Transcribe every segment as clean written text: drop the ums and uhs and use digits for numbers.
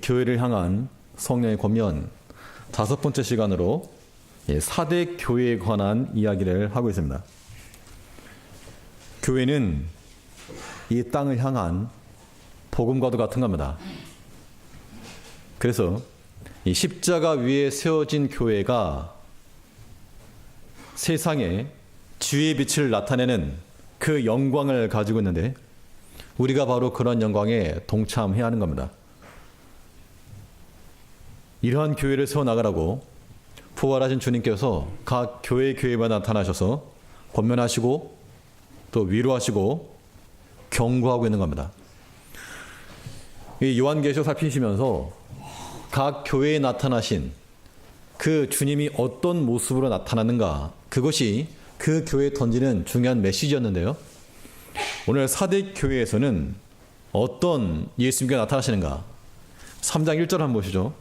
교회를 향한 성령의 권면 5번째 시간으로 4대 교회에 관한 이야기를 하고 있습니다. 교회는 이 땅을 향한 복음과도 같은 겁니다. 그래서 이 십자가 위에 세워진 교회가 세상에 주의 빛을 나타내는 그 영광을 가지고 있는데 우리가 바로 그런 영광에 동참해야 하는 겁니다. 이러한 교회를 세워나가라고 부활하신 주님께서 각 교회마다 나타나셔서 권면하시고 또 위로하시고 경고하고 있는 겁니다. 이 요한계시록 살피시면서 각 교회에 나타나신 그 주님이 어떤 모습으로 나타나는가, 그것이 그 교회에 던지는 중요한 메시지였는데요. 오늘 4대 교회에서는 어떤 예수님께 나타나시는가? 3장 1절 한번 보시죠.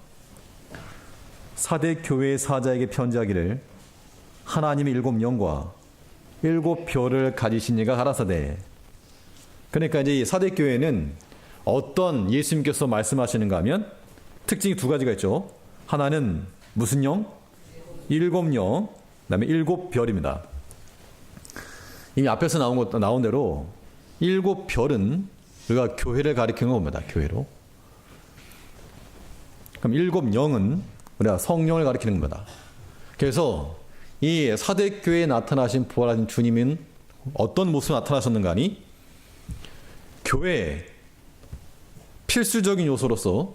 4대 교회의 사자에게 편지하기를 하나님의 7영과 7별을 가지신 이가 가라사대. 그러니까 이제 이 4대 교회는 어떤 예수님께서 말씀하시는가 하면 특징이 2가지가 있죠. 하나는 무슨 영? 7영, 그 다음에 7별입니다. 이미 앞에서 나온 대로 7별은 우리가 교회를 가리키는 겁니다. 교회로. 그럼 7영은 우리가 성령을 가리키는 겁니다. 그래서 이 4대 교회에 나타나신 부활하신 주님은 어떤 모습으로 나타나셨는가 하니 교회에 필수적인 요소로서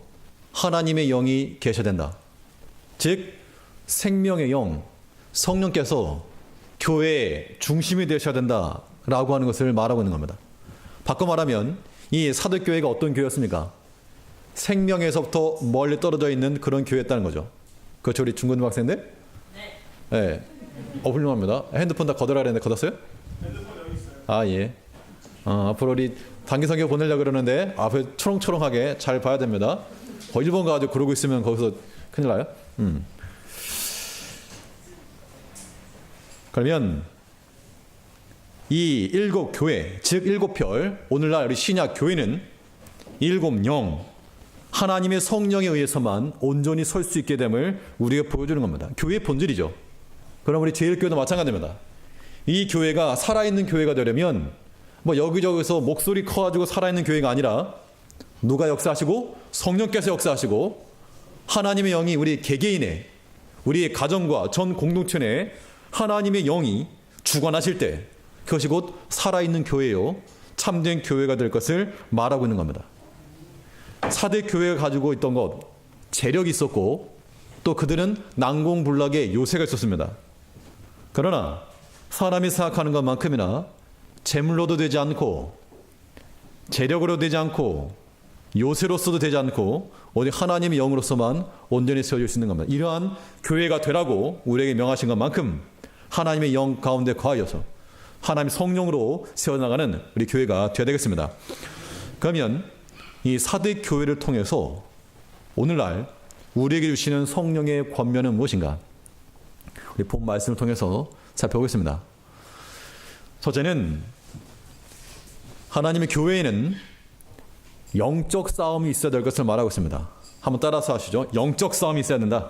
하나님의 영이 계셔야 된다. 즉 생명의 영, 성령께서 교회의 중심이 되셔야 된다라고 하는 것을 말하고 있는 겁니다. 바꿔 말하면 이 4대 교회가 어떤 교회였습니까? 생명에서부터 멀리 떨어져 있는 그런 교회였다는 거죠. 그렇죠, 우리 중고등학생들? 네. 훌륭합니다. 핸드폰 다 걷으라 그랬는데 걷었어요? 핸드폰 여기 있어요. 아, 예. 앞으로 우리 단기성교 보내려고 그러는데 앞에 초롱초롱하게 잘 봐야 됩니다. 일본 가가지고 그러고 있으면 거기서 큰일 나요. 그러면 이 7교회, 즉 7별, 오늘날 우리 신약 교회는 7영, 하나님의 성령에 의해서만 온전히 설 수 있게 됨을 우리가 보여주는 겁니다. 교회의 본질이죠. 그럼 우리 제1교회도 마찬가지입니다. 이 교회가 살아있는 교회가 되려면 뭐 여기저기서 목소리 커가지고 살아있는 교회가 아니라 누가 역사하시고 성령께서 역사하시고 하나님의 영이 우리 개개인의 우리의 가정과 전 공동체 내에 하나님의 영이 주관하실 때 그것이 곧 살아있는 교회요 참된 교회가 될 것을 말하고 있는 겁니다. 4대 교회가 가지고 있던 것, 재력이 있었고 또 그들은 난공불락의 요새가 있었습니다. 그러나 사람이 생각하는 것만큼이나 재물로도 되지 않고 재력으로 되지 않고 요새로서도 되지 않고 오직 하나님의 영으로서만 온전히 세워질 수 있는 겁니다. 이러한 교회가 되라고 우리에게 명하신 것만큼 하나님의 영 가운데 거하여서 하나님의 성령으로 세워나가는 우리 교회가 되어야 되겠습니다. 그러면 이 4대 교회를 통해서 오늘날 우리에게 주시는 성령의 권면은 무엇인가? 우리 본 말씀을 통해서 살펴보겠습니다. 첫째는 하나님의 교회에는 영적 싸움이 있어야 될 것을 말하고 있습니다. 한번 따라서 하시죠. 영적 싸움이 있어야 된다.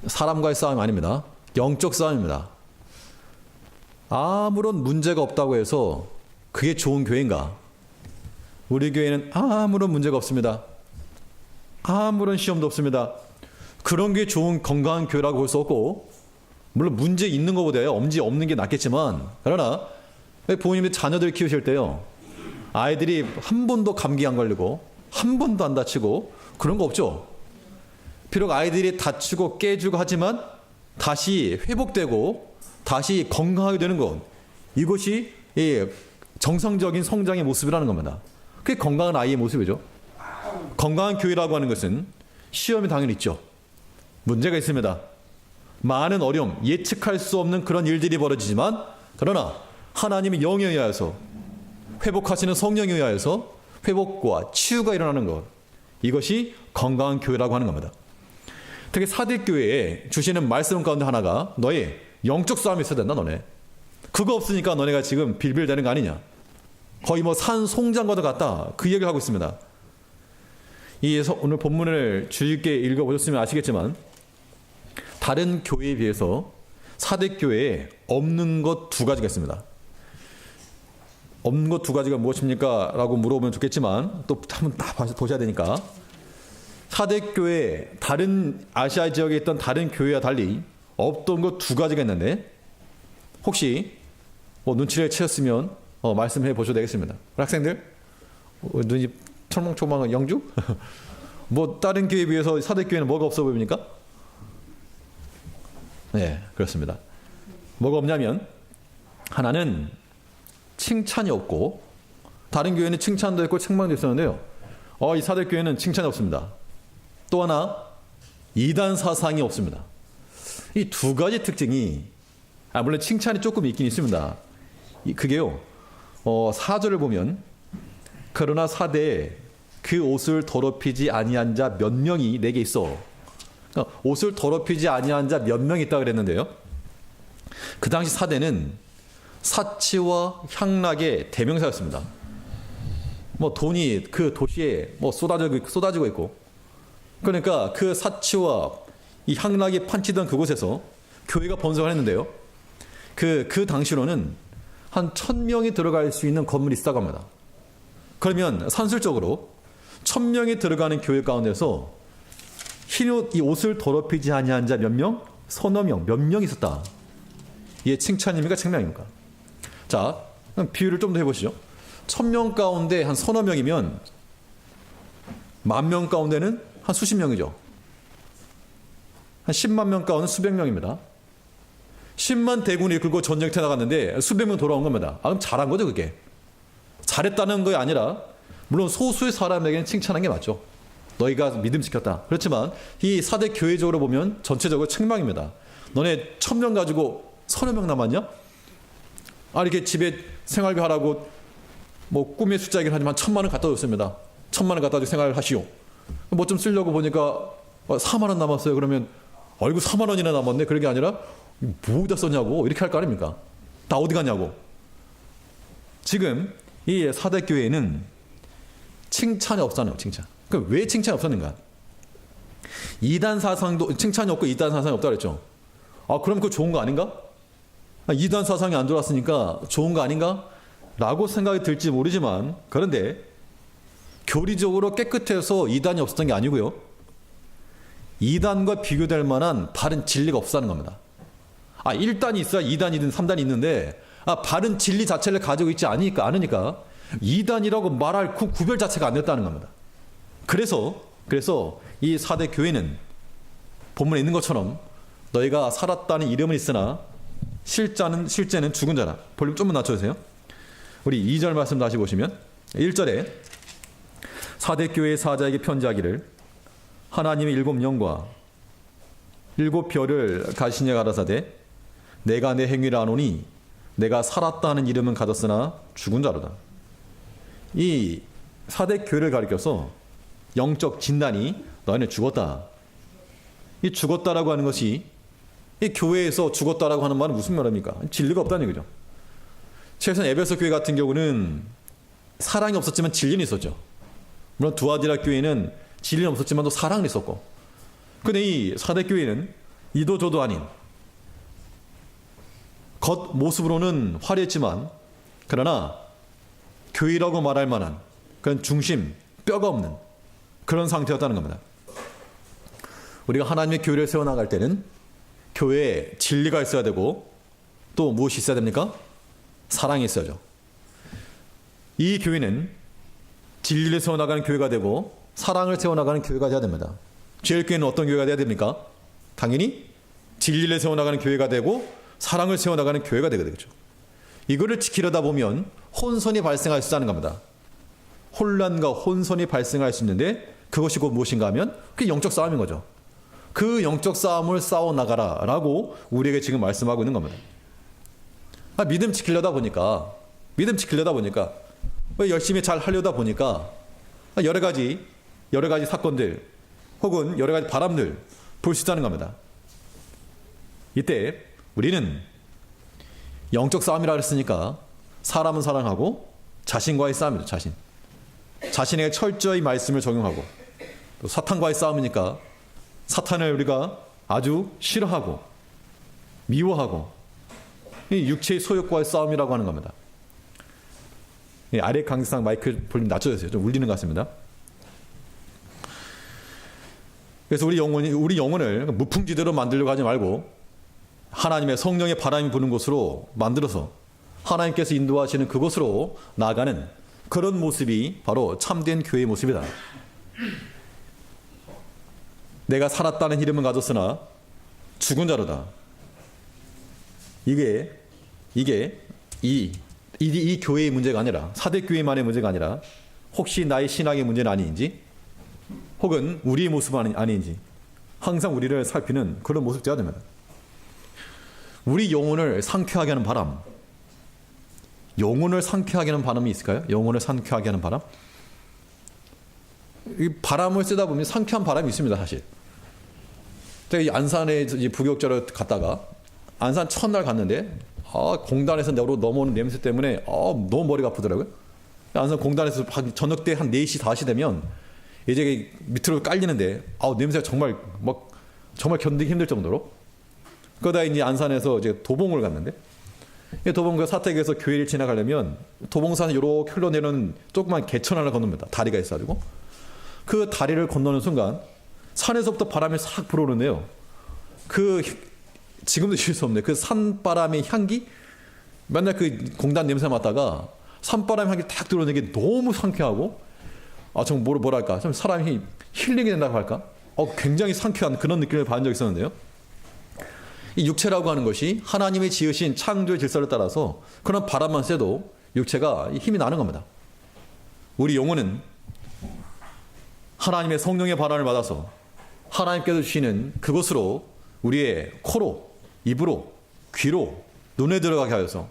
사람과의 싸움이 아닙니다. 영적 싸움입니다. 아무런 문제가 없다고 해서 그게 좋은 교회인가? 우리 교회는 아무런 문제가 없습니다. 아무런 시험도 없습니다. 그런 게 좋은 건강한 교회라고 볼 수 없고, 물론 문제 있는 것보다요 문제 없는 게 낫겠지만, 그러나 부모님이 자녀들 키우실 때요 아이들이 한 번도 감기 안 걸리고 한 번도 안 다치고 그런 거 없죠. 비록 아이들이 다치고 깨지고 하지만 다시 회복되고 다시 건강하게 되는 것, 이것이 정상적인 성장의 모습이라는 겁니다. 그게 건강한 아이의 모습이죠. 건강한 교회라고 하는 것은 시험이 당연히 있죠. 문제가 있습니다. 많은 어려움, 예측할 수 없는 그런 일들이 벌어지지만, 그러나 하나님의 영에 의하여서 회복하시는 성령에 의하여서 회복과 치유가 일어나는 것, 이것이 건강한 교회라고 하는 겁니다. 특히 4대 교회에 주시는 말씀 가운데 하나가 너의 영적 싸움이 있어야 된다. 너네 그거 없으니까 너네가 지금 빌빌대는 거 아니냐, 거의 뭐 산 송장과도 같다, 그 얘기를 하고 있습니다. 오늘 본문을 주의 깊게 읽어보셨으면 아시겠지만 다른 교회에 비해서 사대교회에 없는 것 두 가지가 있습니다. 없는 것 두 가지가 무엇입니까? 라고 물어보면 좋겠지만 또 한번 다 보셔야 되니까 사대교회 다른 아시아 지역에 있던 다른 교회와 달리 없던 것 두 가지가 있는데 혹시 눈치를 채셨으면 말씀해 보셔도 되겠습니다. 학생들 눈이 철망철망한 영주? 다른 교회에 비해서 사대교회는 뭐가 없어 보입니까? 네, 그렇습니다. 뭐가 없냐면 하나는 칭찬이 없고 다른 교회는 칭찬도 있고 책망도 있었는데요. 이 사대교회는 칭찬이 없습니다. 또 하나 이단 사상이 없습니다. 이 두 가지 특징이 물론 칭찬이 조금 있긴 있습니다. 그게요. 4절을 보면 그러나 사대에 그 옷을 더럽히지 아니한 자 몇 명이 내게 있어. 그러니까 옷을 더럽히지 아니한 자 몇 명이 있다 그랬는데요. 그 당시 사대는 사치와 향락의 대명사였습니다. 돈이 그 도시에 쏟아지고 있고, 그러니까 그 사치와 이 향락이 판치던 그곳에서 교회가 번성을 했는데요. 그 당시로는 한 1000명이 들어갈 수 있는 건물이 있다고 합니다. 그러면 산술적으로 1000명이 들어가는 교회 가운데서 이 옷을 더럽히지 아니한 자 몇 명? 서너 명, 몇 명 있었다. 이게 칭찬입니까? 책망입니까? 자, 비유를 좀 더 해보시죠. 1000명 가운데 한 서너 명이면 10,000명 가운데는 한 수십 명이죠. 한 10만 명 가운데 수백 명입니다. 10만 대군이 이끌고 전쟁터에 나갔는데 수백 명 돌아온 겁니다. 그럼 잘한 거죠, 그게. 잘했다는 게 아니라 물론 소수의 사람에게는 칭찬한 게 맞죠. 너희가 믿음 지켰다. 그렇지만 이 사대 교회적으로 보면 전체적으로 책망입니다. 너네 1000명 가지고 서너 명 남았냐? 이렇게 집에 생활비 하라고 꿈의 숫자이긴 하지만 1000만 원 갖다 줬습니다. 1000만 원 갖다 주고 생활을 하시오. 좀 쓰려고 보니까 4만 원 남았어요. 그러면 아이고 4만 원이나 남았네. 그런 게 아니라 뭐다 썼냐고 이렇게 할 거 아닙니까? 다 어디 갔냐고. 지금 이 사대 교회에는 칭찬이 없잖아요. 칭찬. 그럼 왜 칭찬이 없었는가? 이단 사상도 칭찬이 없고 이단 사상이 없다 그랬죠. 그럼 그거 좋은 거 아닌가? 이단 사상이 안 들어왔으니까 좋은 거 아닌가? 라고 생각이 들지 모르지만 그런데 교리적으로 깨끗해서 이단이 없었던 게 아니고요. 이단과 비교될 만한 바른 진리가 없다는 겁니다. 1단이 있어야 2단이든 3단이 있는데 바른 진리 자체를 가지고 있지 않으니까 2단이라고 말할 구별 자체가 안 됐다는 겁니다. 그래서 이 사대 교회는 본문에 있는 것처럼 너희가 살았다는 이름은 있으나 실제는 죽은 자라. 볼륨 좀만 낮춰주세요. 우리 2절 말씀 다시 보시면 1절에 사대 교회 사자에게 편지하기를 하나님의 7영과 7별을 가시냐 가라사대 내가 내 행위를 아노니 내가 살았다는 이름은 가졌으나 죽은 자로다. 이 사대 교회를 가리켜서 영적 진단이 너희는 죽었다. 이 죽었다라고 하는 것이 이 교회에서 죽었다라고 하는 말은 무슨 말입니까? 진리가 없다는 얘기죠. 최소한 에베소 교회 같은 경우는 사랑이 없었지만 진리는 있었죠. 물론 두아디라 교회는 진리는 없었지만 또 사랑은 있었고. 근데 이 사대 교회는 이도 저도 아닌 겉 모습으로는 화려했지만 그러나 교회라고 말할 만한 그런 중심, 뼈가 없는 그런 상태였다는 겁니다. 우리가 하나님의 교회를 세워나갈 때는 교회에 진리가 있어야 되고 또 무엇이 있어야 됩니까? 사랑이 있어야죠. 이 교회는 진리를 세워나가는 교회가 되고 사랑을 세워나가는 교회가 되어야 됩니다. 제일 교회는 어떤 교회가 되어야 됩니까? 당연히 진리를 세워나가는 교회가 되고 사랑을 세워나가는 교회가 되게 되겠죠. 이거를 지키려다 보면 혼선이 발생할 수 있다는 겁니다. 혼란과 혼선이 발생할 수 있는데 그것이 곧 무엇인가 하면 그게 영적 싸움인 거죠. 그 영적 싸움을 싸워나가라 라고 우리에게 지금 말씀하고 있는 겁니다. 믿음 지키려다 보니까 열심히 잘 하려다 보니까 여러 가지 사건들 혹은 여러 가지 바람들 볼 수 있다는 겁니다. 이때 우리는 영적 싸움이라 그랬으니까 사람은 사랑하고 자신과의 싸움이죠. 자신에게 철저히 말씀을 적용하고 또 사탄과의 싸움이니까 사탄을 우리가 아주 싫어하고 미워하고 이 육체의 소욕과의 싸움이라고 하는 겁니다. 아래 강의상 마이크 볼륨 낮춰주세요. 좀 울리는 것 같습니다. 그래서 우리 영혼을 무풍지대로 만들려고 하지 말고 하나님의 성령의 바람이 부는 곳으로 만들어서 하나님께서 인도하시는 그곳으로 나아가는 그런 모습이 바로 참된 교회의 모습이다. 내가 살았다는 이름은 가졌으나 죽은 자로다. 이게 이 교회의 문제가 아니라, 사대교회만의 문제가 아니라 혹시 나의 신앙의 문제는 아닌지, 혹은 우리의 모습은 아닌지 항상 우리를 살피는 그런 모습이 되어야 됩니다. 우리 영혼을 상쾌하게 하는 바람, 영혼을 상쾌하게 하는 바람이 있을까요? 영혼을 상쾌하게 하는 바람? 이 바람을 쓰다 보면 상쾌한 바람이 있습니다, 사실. 제가 이 안산에 부교육자로 갔다가 안산 첫날 갔는데 공단에서 넘어오는 냄새 때문에 너무 머리가 아프더라고요. 안산 공단에서 저녁 때 한 4시, 5시 되면 이제 밑으로 깔리는데 냄새가 정말 견디기 힘들 정도로. 그러다 이제 안산에서 이제 도봉을 갔는데, 도봉 사택에서 교회를 지나가려면 도봉산에 이렇게 흘러내리는 조그만 개천 하나 건넙니다. 다리가 있어가지고 그 다리를 건너는 순간 산에서부터 바람이 싹 불어오는데요. 지금도 쉴 수 없네. 그 산바람의 향기, 맨날 그 공단 냄새 맡다가 산바람 향기 딱 들어오는 게 너무 상쾌하고, 좀 뭐랄까, 좀 사람이 힐링이 된다고 할까? 굉장히 상쾌한 그런 느낌을 받은 적이 있었는데요. 이 육체라고 하는 것이 하나님이 지으신 창조의 질서를 따라서 그런 바람만 쐬도 육체가 힘이 나는 겁니다. 우리 영혼은 하나님의 성령의 바람을 받아서 하나님께서 주시는 그곳으로 우리의 코로, 입으로, 귀로, 눈에 들어가게 하여서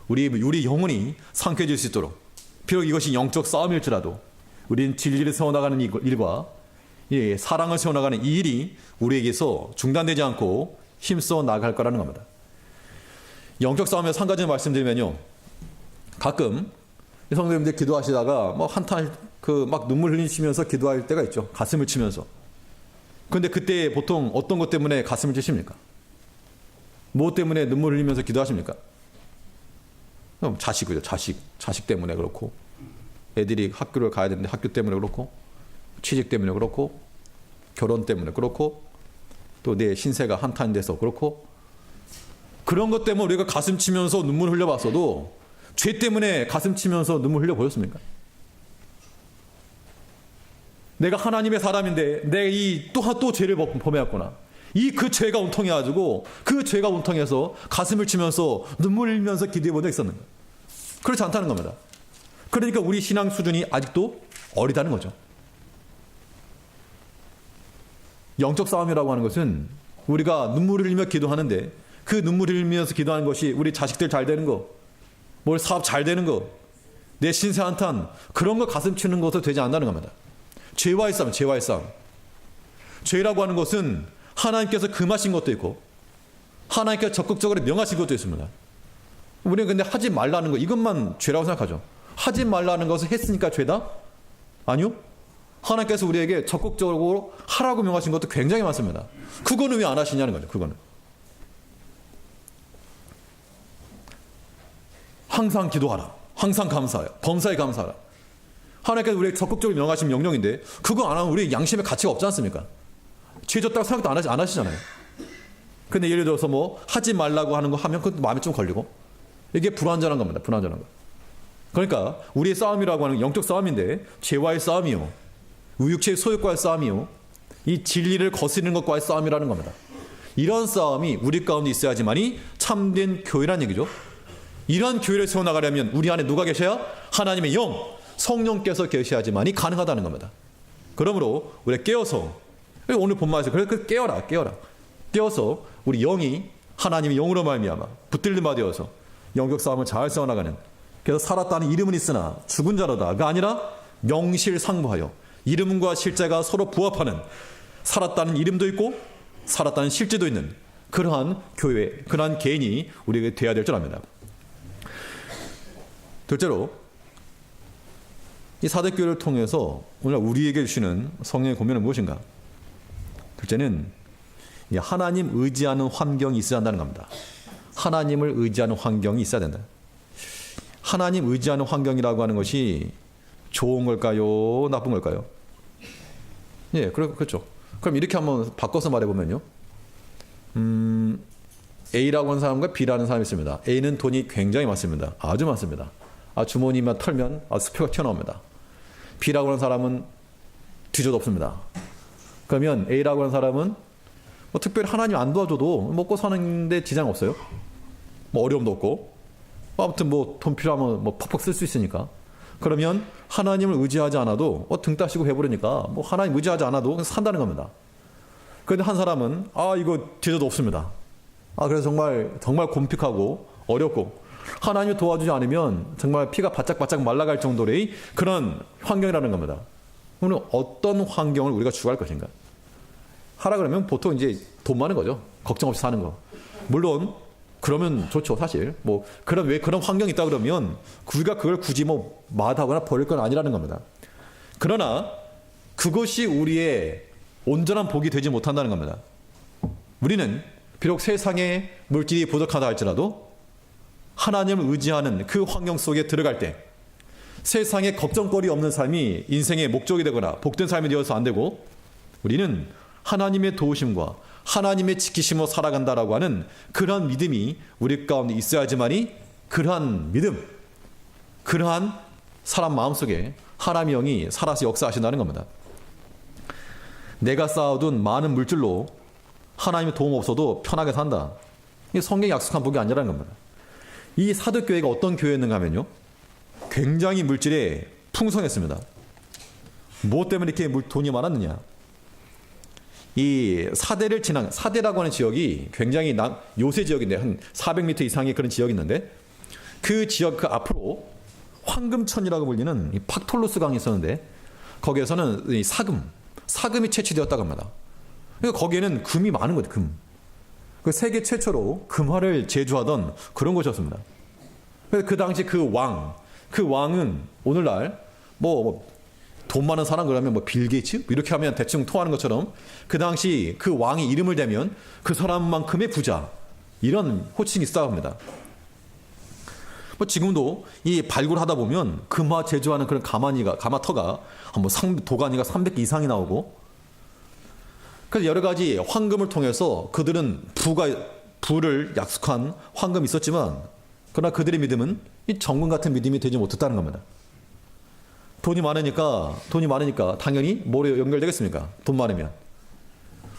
우리 영혼이 상쾌해질 수 있도록, 비록 이것이 영적 싸움일지라도 우리는 진리를 세워나가는 일과 사랑을 세워나가는 이 일이 우리에게서 중단되지 않고 힘써 나갈 거라는 겁니다. 영적 싸움에서 한 가지 말씀드리면요, 가끔 성도님들 기도하시다가 한탄 눈물 흘리시면서 기도할 때가 있죠. 가슴을 치면서. 그런데 그때 보통 어떤 것 때문에 가슴을 치십니까? 뭐 때문에 눈물 흘리면서 기도하십니까? 자식이죠. 자식 때문에 그렇고, 애들이 학교를 가야 되는데 학교 때문에 그렇고, 취직 때문에 그렇고, 결혼 때문에 그렇고, 또 내 신세가 한탄돼서 그렇고, 그런 것 때문에 우리가 가슴 치면서 눈물 흘려봤어도 죄 때문에 가슴 치면서 눈물 흘려보셨습니까? 내가 하나님의 사람인데 내가 또 죄를 범해왔구나. 그 죄가 온통해가지고 그 죄가 온통해서 가슴을 치면서 눈물 흘리면서 기도해본 적 있었는가? 그렇지 않다는 겁니다. 그러니까 우리 신앙 수준이 아직도 어리다는 거죠. 영적 싸움이라고 하는 것은 우리가 눈물을 흘리며 기도하는데, 그 눈물을 흘리면서 기도하는 것이 우리 자식들 잘 되는 거, 뭘 사업 잘 되는 거, 내 신세 한탄, 그런 거 가슴 치는 것도 되지 않는다는 겁니다. 죄와의 싸움, 죄와의 싸움. 죄라고 하는 것은 하나님께서 금하신 것도 있고 하나님께서 적극적으로 명하신 것도 있습니다. 우리는 근데 하지 말라는 거, 이것만 죄라고 생각하죠. 하지 말라는 것을 했으니까 죄다? 아니요. 하나님께서 우리에게 적극적으로 하라고 명하신 것도 굉장히 많습니다. 그거는 왜 안 하시냐는 거죠. 그거는 항상 기도하라, 항상 감사하라, 범사에 감사하라. 하나님께서 우리에게 적극적으로 명하신 명령인데 그거 안 하면 우리 양심의 가치가 없지 않습니까? 죄 졌다고 생각도 안 하시잖아요. 근데 예를 들어서 하지 말라고 하는 거 하면 그것도 마음에 좀 걸리고, 이게 불완전한 겁니다. 불완전한 거. 그러니까 우리의 싸움이라고 하는 영적 싸움인데, 죄와의 싸움이요, 육체의 소욕과의 싸움이요, 이 진리를 거스르는 것과의 싸움이라는 겁니다. 이런 싸움이 우리 가운데 있어야지만이 참된 교회라는 얘기죠. 이런 교회를 세워나가려면 우리 안에 누가 계셔야? 하나님의 영, 성령께서 계셔야지만이 가능하다는 겁니다. 그러므로 우리가 깨어서, 오늘 본문에서 그래서 깨어서 우리 영이 하나님의 영으로 말미암아 붙들림 받아서 영적 싸움을 잘 세워나가는, 그래서 살았다는 이름은 있으나 죽은 자로다가 아니라 명실상부하여, 이름과 실제가 서로 부합하는, 살았다는 이름도 있고 살았다는 실제도 있는 그러한 교회, 그러한 개인이 우리에게 되어야 될 줄 압니다. 둘째로 이 사대교회를 통해서 오늘 우리에게 주시는 성령의 권면은 무엇인가? 둘째는 하나님 의지하는 환경이 있어야 한다는 겁니다. 하나님을 의지하는 환경이 있어야 된다. 하나님 의지하는 환경이라고 하는 것이 좋은 걸까요? 나쁜 걸까요? 예, 그렇죠. 그럼 이렇게 한번 바꿔서 말해보면요. A라고 하는 사람과 B라는 사람이 있습니다. A는 돈이 굉장히 많습니다. 아주 많습니다. 주머니만 털면 수표가 튀어나옵니다. B라고 하는 사람은 뒤져도 없습니다. 그러면 A라고 하는 사람은 특별히 하나님 안 도와줘도 먹고 사는데 지장 없어요. 어려움도 없고. 아무튼 돈 필요하면 퍽퍽 쓸 수 있으니까. 그러면 하나님을 의지하지 않아도 등 따시고 해버리니까 하나님 의지하지 않아도 산다는 겁니다. 그런데 한 사람은 이거 뒤져도 없습니다. 그래서 정말 곰픽하고 어렵고 하나님이 도와주지 않으면 정말 피가 바짝바짝 말라갈 정도의 그런 환경이라는 겁니다. 그러면 어떤 환경을 우리가 추구할 것인가? 하라 그러면 보통 이제 돈 많은 거죠. 걱정 없이 사는 거. 물론 그러면 좋죠, 사실. 왜 그런 환경이 있다 그러면 우리가 그걸 굳이 마다하거나 버릴 건 아니라는 겁니다. 그러나 그것이 우리의 온전한 복이 되지 못한다는 겁니다. 우리는 비록 세상에 물질이 부족하다 할지라도 하나님을 의지하는 그 환경 속에 들어갈 때 세상에 걱정거리 없는 삶이 인생의 목적이 되거나 복된 삶이 되어서 안 되고 우리는 하나님의 도우심과 하나님의 지키심으로 살아간다라고 하는 그러한 믿음이 우리 가운데 있어야지만이 그러한 믿음, 그러한 사람 마음속에 하나님의 영이 살아서 역사하신다는 겁니다. 내가 쌓아둔 많은 물질로 하나님의 도움 없어도 편하게 산다. 이게 성경이 약속한 복이 아니라는 겁니다. 이 사도교회가 어떤 교회였는가 하면요. 굉장히 물질에 풍성했습니다. 무엇 때문에 이렇게 돈이 많았느냐. 이 사대라고 하는 지역이 굉장히 요새 지역인데 한 400m 이상의 그런 지역이 있는데 그 지역 그 앞으로 황금천이라고 불리는 이 팍톨로스 강이 있었는데 거기에서는 이 사금이 채취되었다고 합니다. 그러니까 거기에는 금이 많은 거죠. 금. 그 세계 최초로 금화를 제조하던 그런 곳이었습니다. 그래서 그 당시 그 왕은 오늘날 돈 많은 사람 그러면 빌 게이츠 이렇게 하면 대충 통하는 것처럼 그 당시 그 왕이 이름을 대면 그 사람만큼의 부자 이런 호칭이 있다고 합니다. 지금도 이 발굴하다 보면 금화 제조하는 그런 가마터가 도가니가 300개 이상이 나오고 그래서 여러 가지 황금을 통해서 그들은 부를 약속한 황금이 있었지만 그러나 그들의 믿음은 이 정금 같은 믿음이 되지 못했다는 겁니다. 돈이 많으니까 당연히 뭐로 연결되겠습니까? 돈 많으면.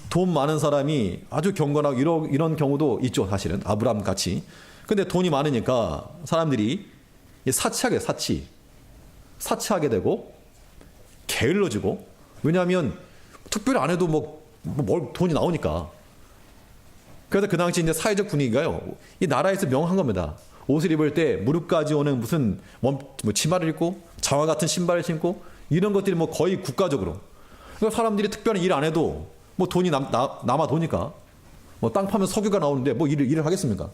돈 많은 사람이 아주 경건하고 이런 경우도 있죠, 사실은. 아브라함 같이. 근데 돈이 많으니까 사람들이 사치하게 되고 게을러지고 왜냐하면 특별히 안 해도 돈이 나오니까. 그래서 그 당시 이제 사회적 분위기가요. 이 나라에서 명한 겁니다. 옷을 입을 때 무릎까지 오는 무슨 치마를 입고 장화 같은 신발을 신고 이런 것들이 거의 국가적으로. 그러니까 사람들이 특별한 일 안 해도 돈이 남아 도니까 땅 파면 석유가 나오는데 일을 하겠습니까?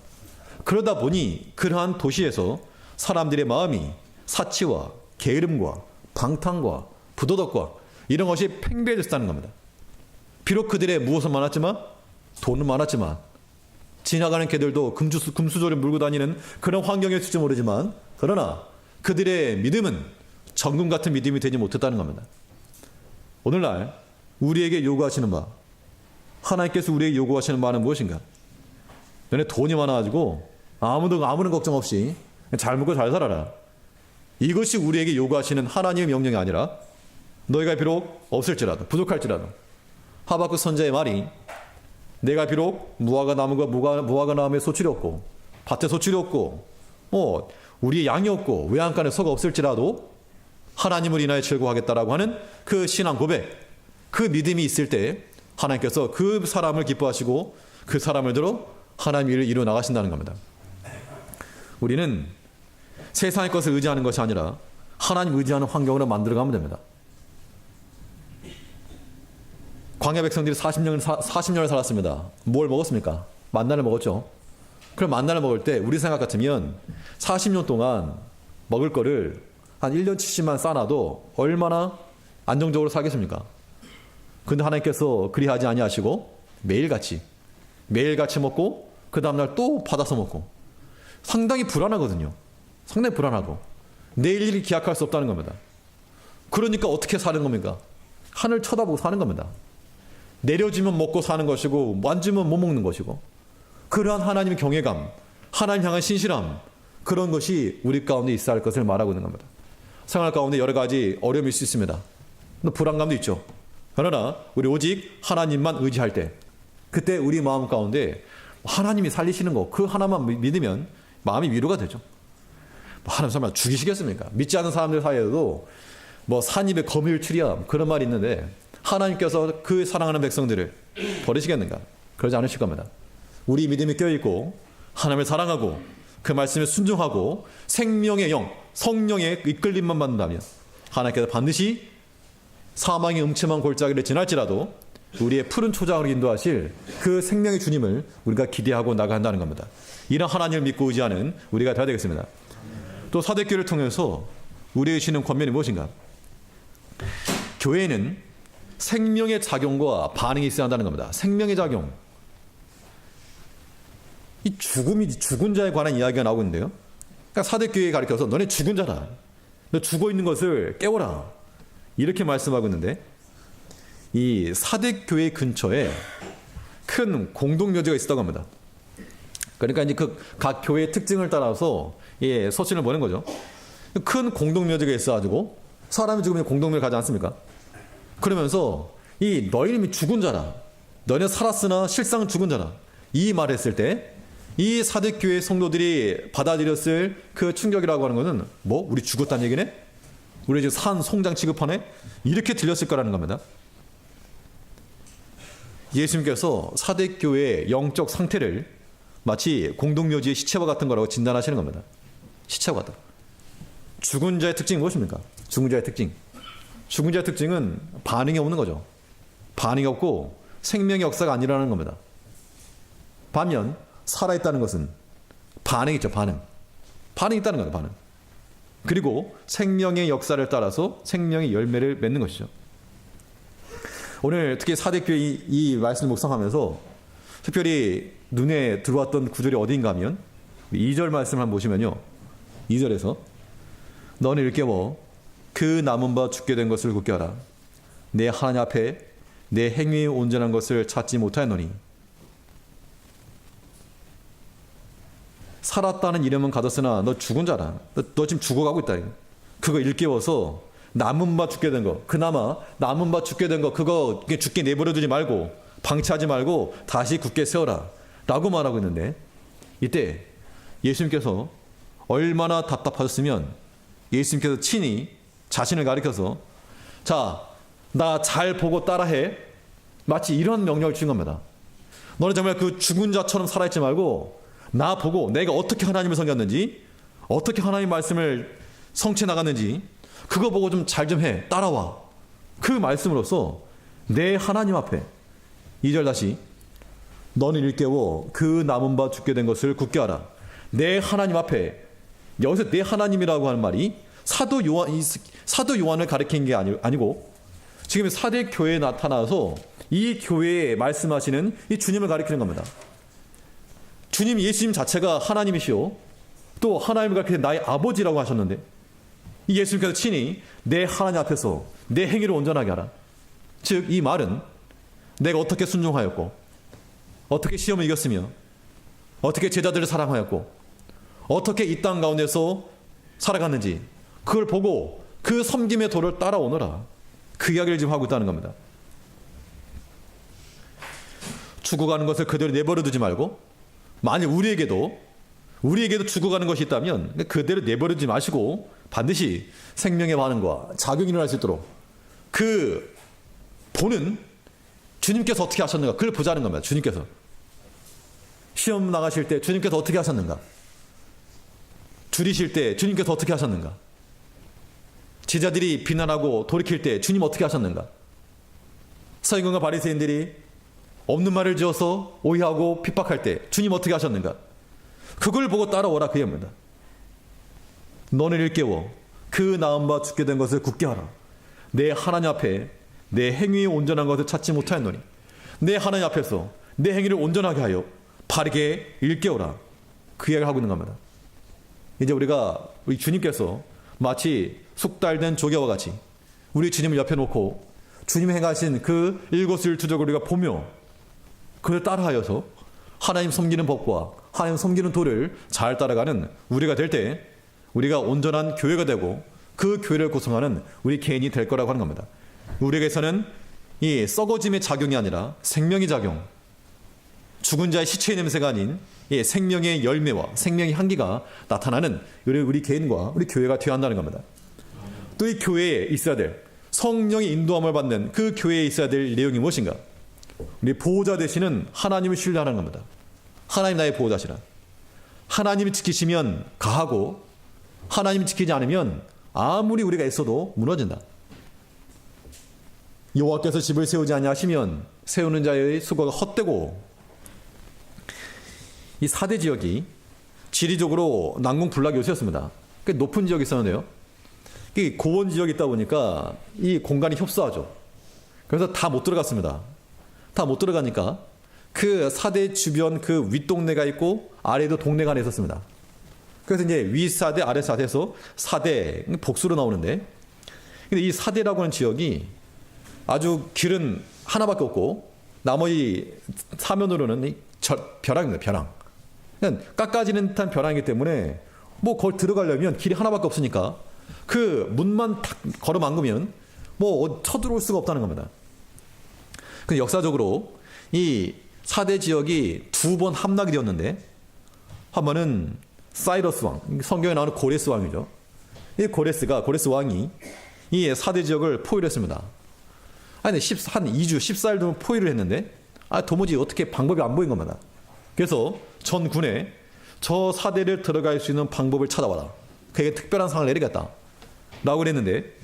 그러다 보니 그러한 도시에서 사람들의 마음이 사치와 게으름과 방탕과 부도덕과 이런 것이 팽배해졌다는 겁니다. 비록 그들의 무엇은 많았지만 돈은 많았지만 지나가는 개들도 금수저를 물고 다니는 그런 환경이었을지 모르지만 그러나 그들의 믿음은 정금 같은 믿음이 되지 못했다는 겁니다. 오늘날 우리에게 요구하시는 바 하나님께서 우리에게 요구하시는 바는 무엇인가? 너네 돈이 많아가지고 아무런 걱정 없이 잘 먹고 잘 살아라. 이것이 우리에게 요구하시는 하나님의 명령이 아니라 너희가 비록 없을지라도 부족할지라도 하박국 선지자의 말이 내가 비록 무화과 나무에 소출이 없고 밭에 소출이 없고 우리의 양이 없고 외양간에 소가 없을지라도 하나님을 인하여 즐거워하겠다라고 하는 그 신앙 고백, 그 믿음이 있을 때 하나님께서 그 사람을 기뻐하시고 그 사람을 들어 하나님의 일을 이루어 나가신다는 겁니다. 우리는 세상의 것을 의지하는 것이 아니라 하나님 의지하는 환경으로 만들어가면 됩니다. 광야 백성들이 40년을 살았습니다. 뭘 먹었습니까? 만나를 먹었죠. 그럼 만나를 먹을 때 우리 생각 같으면 40년 동안 먹을 거를 한 1년치씩만 쌓아놔도 얼마나 안정적으로 살겠습니까? 근데 하나님께서 그리하지 아니하시고 매일같이 먹고 그 다음날 또 받아서 먹고 상당히 불안하거든요. 상당히 불안하고 내일 일을 기약할 수 없다는 겁니다. 그러니까 어떻게 사는 겁니까? 하늘 쳐다보고 사는 겁니다. 내려주면 먹고 사는 것이고 만지면 못 먹는 것이고 그러한 하나님의 경외감, 하나님 향한 신실함 그런 것이 우리 가운데 있어야 할 것을 말하고 있는 겁니다. 생활 가운데 여러 가지 어려움이 있을 수 있습니다. 불안감도 있죠. 그러나 우리 오직 하나님만 의지할 때 그때 우리 마음 가운데 하나님이 살리시는 거 그 하나만 믿으면 마음이 위로가 되죠. 하나님 설마 죽이시겠습니까? 믿지 않는 사람들 사이에도 산 입에 거미를 추리함 그런 말이 있는데 하나님께서 그 사랑하는 백성들을 버리시겠는가? 그러지 않으실 겁니다. 우리 믿음이 껴있고 하나님을 사랑하고 그 말씀에 순종하고 생명의 영, 성령의 이끌림만 받는다면 하나님께서 반드시 사망의 음침한 골짜기를 지날지라도 우리의 푸른 초장으로 인도하실 그 생명의 주님을 우리가 기대하고 나간다는 겁니다. 이런 하나님을 믿고 의지하는 우리가 되어야 되겠습니다. 또 사대교회를 통해서 우리에게 주시는 권면이 무엇인가? 교회는 생명의 작용과 반응이 있어야 한다는 겁니다. 생명의 작용. 이 죽은 자에 관한 이야기가 나오고 있는데요. 그러니까 사대교회에 가르쳐서 너네 죽은 자라. 너 죽어 있는 것을 깨워라. 이렇게 말씀하고 있는데 이 사대교회 근처에 큰 공동묘지가 있었다고 합니다. 그러니까 이제 그 각 교회의 특징을 따라서 서신을 보낸 거죠. 큰 공동묘지가 있어가지고 사람이 죽으면 공동묘를 가지 않습니까? 그러면서 이 너희는 죽은 자라. 너희는 살았으나 실상 죽은 자라. 이 말했을 때 이 사대교회 성도들이 받아들였을 그 충격이라고 하는 것은 우리 죽었다는 얘기네? 우리 지금 산 송장 취급하네? 이렇게 들렸을 거라는 겁니다. 예수님께서 사대교회의 영적 상태를 마치 공동묘지의 시체와 같은 거라고 진단하시는 겁니다. 시체와 같다. 죽은 자의 특징이 무엇입니까? 죽은 자의 특징. 죽은 자의 특징은 반응이 없는 거죠. 반응이 없고 생명의 역사가 안 일어나는 겁니다. 반면 살아있다는 것은 반응이 있죠. 반응이 있다는 거예요. 반응. 그리고 생명의 역사를 따라서 생명의 열매를 맺는 것이죠. 오늘 특히 사대교회 이 말씀을 묵상하면서 특별히 눈에 들어왔던 구절이 어디인가 하면 2절 말씀을 한번 보시면요. 2절에서 너는 일깨워 그 남은 바 죽게 된 것을 굳게 하라. 내 하나님 앞에 내 행위에 온전한 것을 찾지 못하였노니 살았다는 이름은 가졌으나 너 죽은 자라. 너 지금 죽어가고 있다. 그거 일깨워서 남은 바 죽게 된 거, 그나마 남은 바 죽게 된 거 그거 죽게 내버려 두지 말고 방치하지 말고 다시 굳게 세워라 라고 말하고 있는데 이때 예수님께서 얼마나 답답하셨으면 예수님께서 친히 자신을 가리켜서 자, 나 잘 보고 따라해. 마치 이런 명령을 주신 겁니다. 너는 정말 그 죽은 자처럼 살아있지 말고 나 보고 내가 어떻게 하나님을 섬겼는지 어떻게 하나님 말씀을 성취해 나갔는지 그거 보고 좀 잘 좀 해. 따라와. 그 말씀으로써 내 하나님 앞에 2절 다시 너는 일깨워 그 남은 바 죽게 된 것을 굳게 하라. 내 하나님 앞에 여기서 내 하나님이라고 하는 말이 사도 요한을 가리킨 게 아니고 지금 사대 교회에 나타나서 이 교회에 말씀하시는 이 주님을 가리키는 겁니다. 주님 예수님 자체가 하나님이시오. 또 하나님을 가리키는 나의 아버지라고 하셨는데 이 예수님께서 친히 내 하나님 앞에서 내 행위를 온전하게 하라. 즉 이 말은 내가 어떻게 순종하였고 어떻게 시험을 이겼으며 어떻게 제자들을 사랑하였고 어떻게 이 땅 가운데서 살아갔는지 그걸 보고 그 섬김의 도를 따라오너라. 그 이야기를 지금 하고 있다는 겁니다. 죽어가는 것을 그대로 내버려 두지 말고 만일 우리에게도 죽어가는 것이 있다면 그대로 내버려 두지 마시고 반드시 생명의 반응과 작용이 일어날 수 있도록 그 보는 주님께서 어떻게 하셨는가 그걸 보자는 겁니다. 주님께서 시험 나가실 때 주님께서 어떻게 하셨는가, 줄이실 때 주님께서 어떻게 하셨는가, 제자들이 비난하고 돌이킬 때 주님 어떻게 하셨는가, 서기관과 바리새인들이 없는 말을 지어서 오해하고 핍박할 때 주님 어떻게 하셨는가, 그걸 보고 따라오라 그 얘기입니다. 너는 일깨워 그 나은 바 죽게 된 것을 굳게 하라. 내 하나님 앞에 내 행위에 온전한 것을 찾지 못하였노니 내 하나님 앞에서 내 행위를 온전하게 하여 바르게 일깨우라. 그 이야기를 하고 있는 겁니다. 이제 우리 주님께서 마치 숙달된 조개와 같이 우리 주님을 옆에 놓고 주님이 행하신 그 일거수일투족을 우리가 보며 그를 따라하여서 하나님 섬기는 법과 하나님 섬기는 도를 잘 따라가는 우리가 될 때 우리가 온전한 교회가 되고 그 교회를 구성하는 우리 개인이 될 거라고 하는 겁니다. 우리에게서는 이 썩어짐의 작용이 아니라 생명의 작용, 죽은 자의 시체의 냄새가 아닌 생명의 열매와 생명의 향기가 나타나는 우리 개인과 우리 교회가 되어야 한다는 겁니다. 또 이 교회에 있어야 될 성령의 인도함을 받는 그 교회에 있어야 될 내용이 무엇인가? 우리 보호자 되시는 하나님을 신뢰하는 겁니다. 하나님 나의 보호자시라. 하나님이 지키시면 가하고 하나님이 지키지 않으면 아무리 우리가 애써도 무너진다. 여호와께서 집을 세우지 아니하시면 세우는 자의 수고가 헛되고, 이 4대 지역이 지리적으로 난공불락 요새였습니다. 높은 지역이 있었는데요. 고원 지역이 있다 보니까 이 공간이 협소하죠. 그래서 다 못 들어갔습니다. 다 못 들어가니까 그 4대 주변 그 윗동네가 있고 아래도 동네가 하나 있었습니다. 그래서 이제 위 4대 아래 4대에서 4대 복수로 나오는데, 근데 이 4대라고 하는 지역이 아주 길은 하나밖에 없고 나머지 사면으로는 벼랑입니다. 벼랑. 그냥 깎아지는 듯한 벼랑이기 때문에 뭐 거기 들어가려면 길이 하나밖에 없으니까 그 문만 탁 걸어망그면 뭐 쳐들어올 수가 없다는 겁니다. 근데 역사적으로 이 4대 지역이 2번 함락이 되었는데, 한 번은 사이러스 왕, 성경에 나오는 고레스 왕이죠. 이 고레스 왕이 이 4대 지역을 포위를 했습니다. 아니, 한 2주, 14일 동안 포위를 했는데, 도무지 어떻게 방법이 안 보인 겁니다. 그래서 전군에 저 4대를 들어갈 수 있는 방법을 찾아와라. 그에게 특별한 상을 내리겠다. 라고 그랬는데,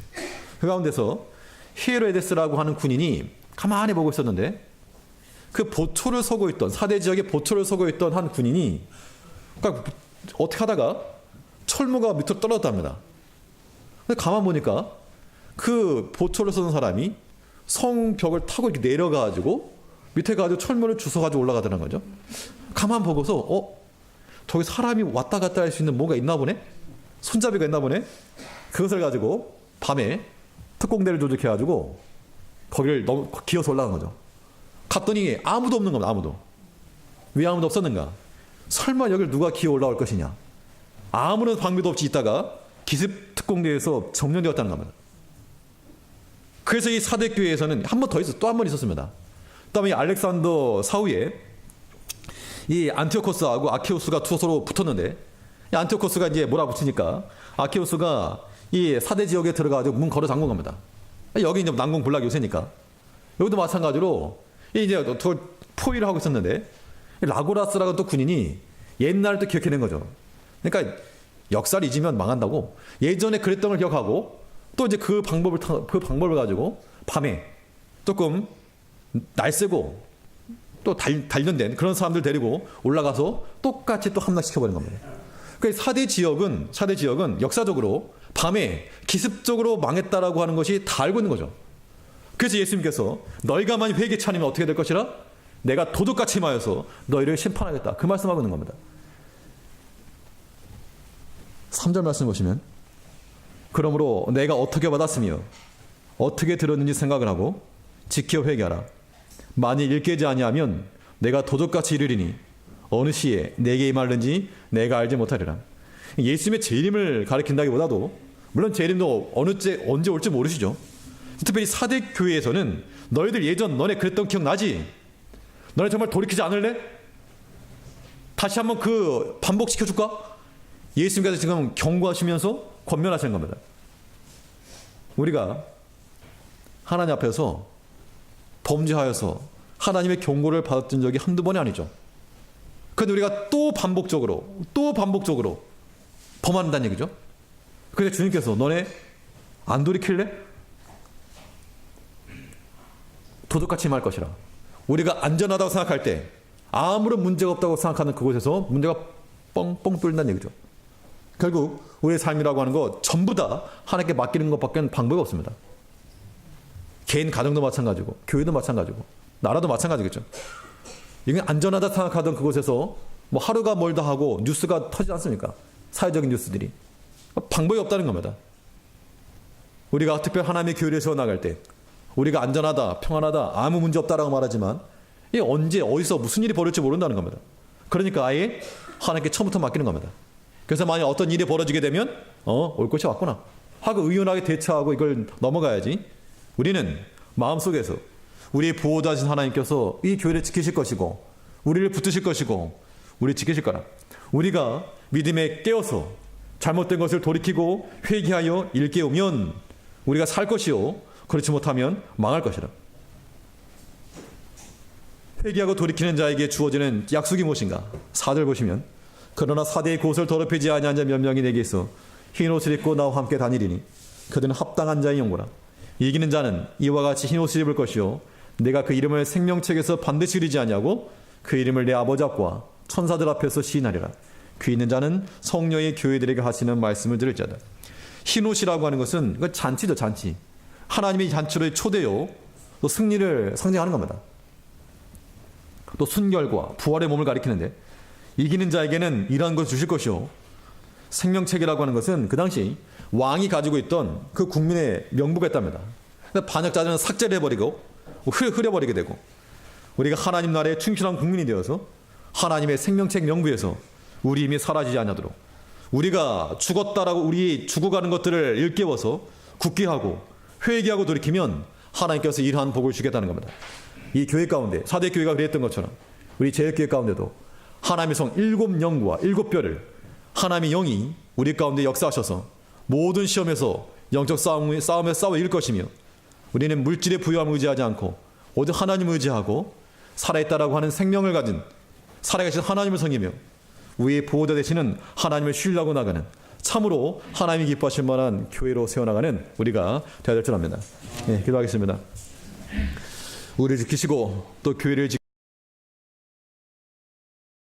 그 가운데서 히에로에데스라고 하는 군인이 가만히 보고 있었는데, 그 보초를 서고 있던, 4대 지역에 보초를 서고 있던 한 군인이, 그러니까 어떻게 하다가 철무가 밑으로 떨어졌답니다. 근데 가만 보니까 그 보초를 서는 사람이 성벽을 타고 이렇게 내려가가지고 밑에 가지고 철문을 주워가지고 올라가더란 거죠. 가만 보고서 저기 사람이 왔다 갔다 할 수 있는 뭐가 있나 보네? 손잡이가 있나 보네? 그것을 가지고 밤에 특공대를 조직해가지고 거기를 기어서 올라간 거죠. 갔더니 아무도 없는 겁니다. 아무도. 왜 아무도 없었는가? 설마 여길 누가 기어 올라올 것이냐? 아무런 방비도 없이 있다가 기습 특공대에서 점령되었다는 겁니다. 그래서 이 4대 교회에서는 한 번 더 또 한 번 있었습니다. 그다음에 알렉산더 사후에 이 안티오코스하고 아케우스가 서로 붙었는데, 이 안티오코스가 이제 몰아붙이니까 아케우스가 이 4대 지역에 들어가가지고 문 걸어 잠근 겁니다. 여기 이제 난공불락 요새니까. 여기도 마찬가지로 이제 포위를 하고 있었는데, 라고라스라고 또 군인이 옛날을 또 기억해낸 거죠. 그러니까 역사를 잊으면 망한다고 예전에 그랬던 걸 기억하고 또 이제 그 방법을 가지고 밤에 조금 날쌔고 또 단련된 그런 사람들 데리고 올라가서 똑같이 또 함락시켜버린 겁니다. 그러니까 4대 지역은 역사적으로 밤에 기습적으로 망했다라고 하는 것이 다 알고 있는 거죠. 그래서 예수님께서 너희가 만약 회개치 않으면 어떻게 될 것이라? 내가 도둑같이 임하여서 너희를 심판하겠다. 그 말씀하고 있는 겁니다. 3절 말씀 보시면, 그러므로 내가 어떻게 받았으며 어떻게 들었는지 생각을 하고 지켜 회개하라. 만일 일깨지 아니하면 내가 도둑같이 이르리니 어느 시에 내게 임할는지 내가 알지 못하리라. 예수님의 재림을 가리킨다기보다도, 물론 재림도 언제 올지 모르시죠. 특별히 4대 교회에서는 너희들 예전 너네 그랬던 기억 나지? 너네 정말 돌이키지 않을래? 다시 한번 그 반복시켜줄까? 예수님께서 지금 경고하시면서 권면하시는 겁니다. 우리가 하나님 앞에서 범죄하여서 하나님의 경고를 받았던 적이 한두 번이 아니죠. 그런데 우리가 또 반복적으로 범한다는 얘기죠. 그래서 주님께서 너네 안 돌이킬래? 도둑같이 임할 것이라. 우리가 안전하다고 생각할 때, 아무런 문제가 없다고 생각하는 그곳에서 문제가 뻥뻥 뚫린다는 얘기죠. 결국 우리의 삶이라고 하는 거 전부 다 하나님께 맡기는 것밖에 방법이 없습니다. 개인 가정도 마찬가지고 교회도 마찬가지고 나라도 마찬가지겠죠. 이게 안전하다 생각하던 그곳에서 뭐 하루가 멀다 하고 뉴스가 터지지 않습니까? 사회적인 뉴스들이. 방법이 없다는 겁니다. 우리가 특별히 하나님의 교회를 세워나갈 때 우리가 안전하다, 평안하다, 아무 문제 없다라고 말하지만 이게 언제 어디서 무슨 일이 벌어질지 모른다는 겁니다. 그러니까 아예 하나님께 처음부터 맡기는 겁니다. 그래서 만약 어떤 일이 벌어지게 되면 올 것이 왔구나 하고 의연하게 대처하고 이걸 넘어가야지. 우리는 마음속에서 우리의 보호자신 하나님께서 이 교회를 지키실 것이고 우리를 붙드실 것이고 우리 지키실 거라. 우리가 믿음에 깨어서 잘못된 것을 돌이키고 회개하여 일깨우면 우리가 살 것이요 그렇지 못하면 망할 것이라. 회개하고 돌이키는 자에게 주어지는 약속이 무엇인가? 4절 보시면 그러나 사대의 곳을 더럽히지 아니한 자 몇 명이 내게 있어 흰 옷을 입고 나와 함께 다니리니 그들은 합당한 자의 영구라. 이기는 자는 이와 같이 흰 옷을 입을 것이요 내가 그 이름을 생명책에서 반드시 그리지 아니하고 그 이름을 내 아버지 앞과 천사들 앞에서 시인하리라. 그 있는 자는 성령의 교회들에게 하시는 말씀을 들을 자다. 흰 옷이라고 하는 것은 잔치죠, 잔치. 하나님의 잔치를 초대요 또 승리를 상징하는 겁니다. 또 순결과 부활의 몸을 가리키는데 이기는 자에게는 이러한 것을 주실 것이요 생명책이라고 하는 것은 그 당시 왕이 가지고 있던 그 국민의 명부가 있답니다. 반역자들은 삭제를 해버리고 흐려버리게 되고 우리가 하나님 나라의 충실한 국민이 되어서 하나님의 생명책 명부에서 우리 힘이 사라지지 않도록 우리가 죽었다라고 우리 죽어가는 것들을 일깨워서 굳게 하고 회개하고 돌이키면 하나님께서 이러한 복을 주겠다는 겁니다. 이 교회 가운데 사대 교회가 그랬던 것처럼 우리 제일교회 가운데도 하나님의 성 7영과 7뼈를 하나님의 영이 우리 가운데 역사하셔서 모든 시험에서 영적 싸움에 싸워 이길 것이며 우리는 물질의 부유함을 의지하지 않고 오직 하나님을 의지하고 살아있다라고 하는 생명을 가진 살아계신 하나님을 섬기며 우리의 보호자 되시는 하나님을 신뢰하고 나가는 참으로 하나님이 기뻐하실 만한 교회로 세워나가는 우리가 되어야 될 줄 압니다. 네, 기도하겠습니다. 우리를 지키시고 또 교회를